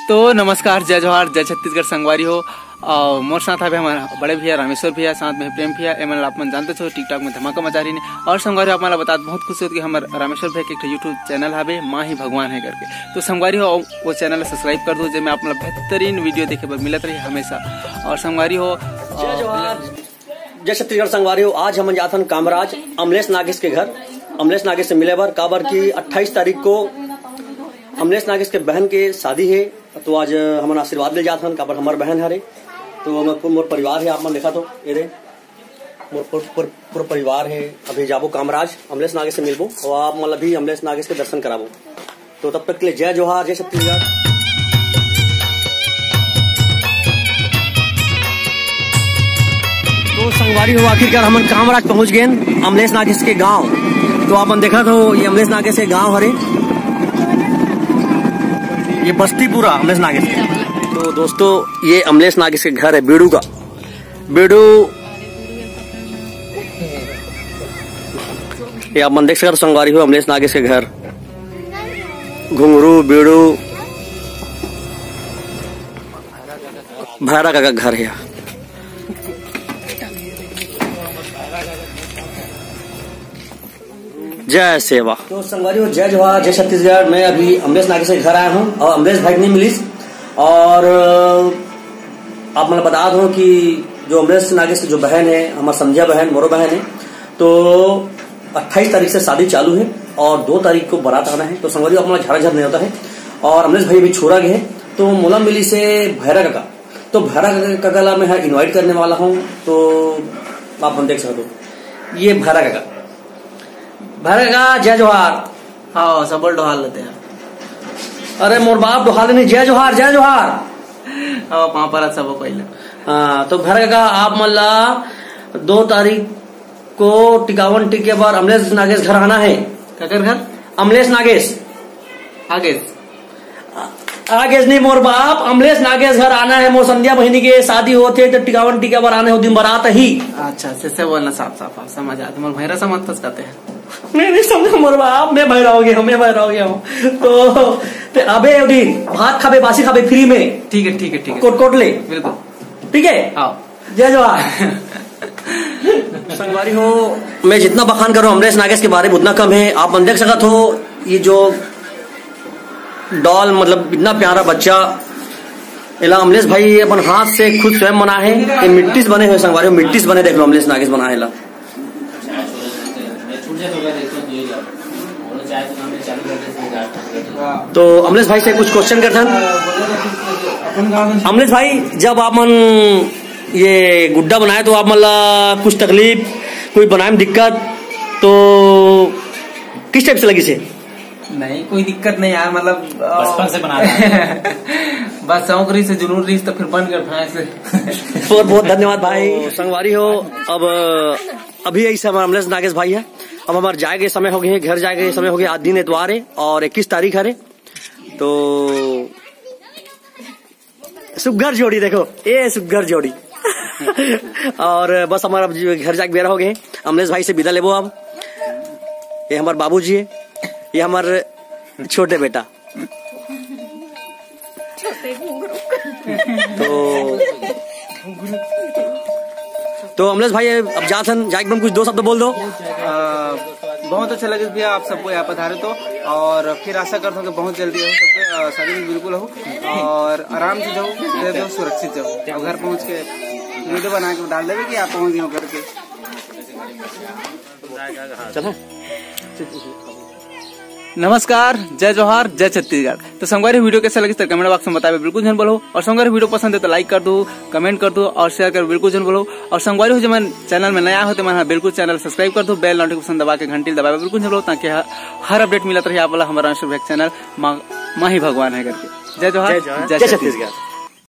तो नमस्कार, जय जोहार, जय छत्तीसगढ़ संगवारी हो। और मोर साथ है हमारा बड़े भैया रामेश्वर भैया, साथ में प्रेम भैया। एमन आप मन जानते हो टिकटॉक में धमाका मचा रही ने। और संगवारी आप बता बहुत खुशी होती है हमारे रामेश्वर भैया के एक यूट्यूब चैनल है माँ ही भगवान है करके। तो संगवारी हो वो चैनल सब्सक्राइब कर दो, जिसमें आप बेहतरीन वीडियो देखे मिलत रही हमेशा। और संगवारी हो जय जोहार, जय छत्तीसगढ़ संगवारी हो। आज हम जाथन कामराज अमलेश नागेश के घर। अमलेश नागेश से मिले बर काबर की 28 तारीख को अमलेश नागेश के बहन के शादी है। तो आज हमारा आशीर्वाद ले जाथन काबर हमार बहन हरे। तो मोर परिवार है, आप मन देखा तो ये रे मोर पूरा परिवार है। अभी जाबो कामराज अमलेश नागेश से मिलबो और आप मतलब भी अमलेश नागेश के दर्शन कराबो। तो तब तक के लिए जय जोहार, जय छत्तीसगढ़। तो संगवारी हो आखिरकार हम कामराज पहुंच गए अमलेश नागेश के गांव। तो आप मन देखा तो ये अमलेश नागेश के गांव हरे, ये बस्ती पूरा अमलेश नागेश के। तो दोस्तों ये अमलेश नागेश के घर है बेड़ू का। बेड़ू ये आप मन देख सकते संगवारी हो अमलेश नागेश के घर। घुंगरू बेड़ू भैरा का घर है। जय सेवा। तो संगवारी हो जय जोहार, जय छत्तीसगढ़। मैं अभी अमलेश नागेश के घर आया हूँ और अमलेश भाई नहीं मिली। और आप मैं बता दूं कि जो अमलेश नागेश की जो बहन है हमारी समझिया बहन मोरो बहन है। तो 28 तारीख से शादी चालू है और 2 तारीख को बारात आना है। तो संगवारी अपना झाड़ा नहीं होता है। और अमलेश भाई अभी छोड़ा गए हैं। तो मोला मिली से भैरा काका। तो भैरा काका ला मैं इन्वाइट करने वाला हूँ। तो आप देख सकते हो ये भैरा काका। भैरा काका जय जोहार। हाँ सबल डोहाल लेते हैं। अरे मोर बाप डोहाल नहीं, जय जोहार, जय जोहार। वहाँ पर सब पहले। हाँ तो भैरा काका आप मतलब 2 तारीख को टिकावन टिके बार अमलेश नागेश घर आना है। ककर घर? अमलेश नागेश आगेश नहीं मोर बाप, अमलेश नागेश घर आना है। मोर संध्या बहिनी के शादी होते तो टिकावन टिके बार आने हो दिन बारात ही। अच्छा से बोलना साफ साफ समझ आते। मोर भैरा समझ कहते हैं। मैं नहीं समझा मोर बाप, मैं भैरा हो गया हूँ। तो अबे दिन भात खाबे बासी खाबे फ्री में। ठीक है कोट ले बिल्कुल ठीक है। हाँ जय जोहार। संगवारी हो मैं जितना बखान करूं अमलेश नागेश के बारे में उतना कम है। आप देख सकते हो ये जो डॉल मतलब इतना प्यारा बच्चा इला अमलेश भाई अपन हाथ से खुद स्वयं बना है। ये मिट्टी से बने हुए संगवारी हो, मिट्टी से बने देख लो अमलेश नागेश बना है। तो अमलेश भाई से कुछ क्वेश्चन करते हैं। अमलेश भाई जब आप मन ये गुड्डा बनाए तो आप मतलब कुछ तकलीफ कोई बनाए में दिक्कत तो किस टाइप से लगी से? नहीं कोई दिक्कत नहीं यार, मतलब बचपन से बना बस शौक रही से जुनून रही तो फिर बंद कर पाए से। बहुत बहुत धन्यवाद भाई। संगवारी हो अब अभी यही समय अमलेश नागेश भाई है। अब हमारे जाए के समय हो गए, घर जाए के समय हो गया। आज दिन एतवार है और 21 तारीख है। तो सुघर जोड़ी देखो, ये सुघर जोड़ी। और बस हमारा घर जाके बेरा हो गए। अमलेश भाई से विदा लेबो अब। ये हमारे बाबूजी है, ये हमारे छोटे बेटा। तो अमलेश भाई अब जाथन जाके कुछ 2 शब्द बोल दो। बहुत अच्छा लगे भैया आप सबको यहाँ पधारे तो। और फिर आशा करता हूँ कि बहुत जल्दी हो सबके शादी में बिल्कुल हो और आराम से जाओ, सुरक्षित जाओ। घर पहुँच के वीडियो बना के डाल देवे कि आप पहुँच गए करके। चलो नमस्कार, जय जोहार, जय छत्तीसगढ़। तो संगवारी वीडियो कैसा लगे तो कमेंट बॉक्स में बतावे बिल्कुल जन बोलो। और संगवारी वीडियो पसंद है तो लाइक कर दो, कमेंट कर दो और शेयर कर बिल्कुल जन बोलो। और संगवारी हो जब चैनल में नया हो तो मैं बिल्कुल चैनल सब्सक्राइब कर दो, बेल नोटिफिकेशन दबा के घंटी दबावे बिल्कुल जन बोलो, ताकि हर अपडेट मिलता रहे आप वाला हमारा चैनल माँ ही भगवान है करके। जय जोहार, जय छत्तीसगढ़।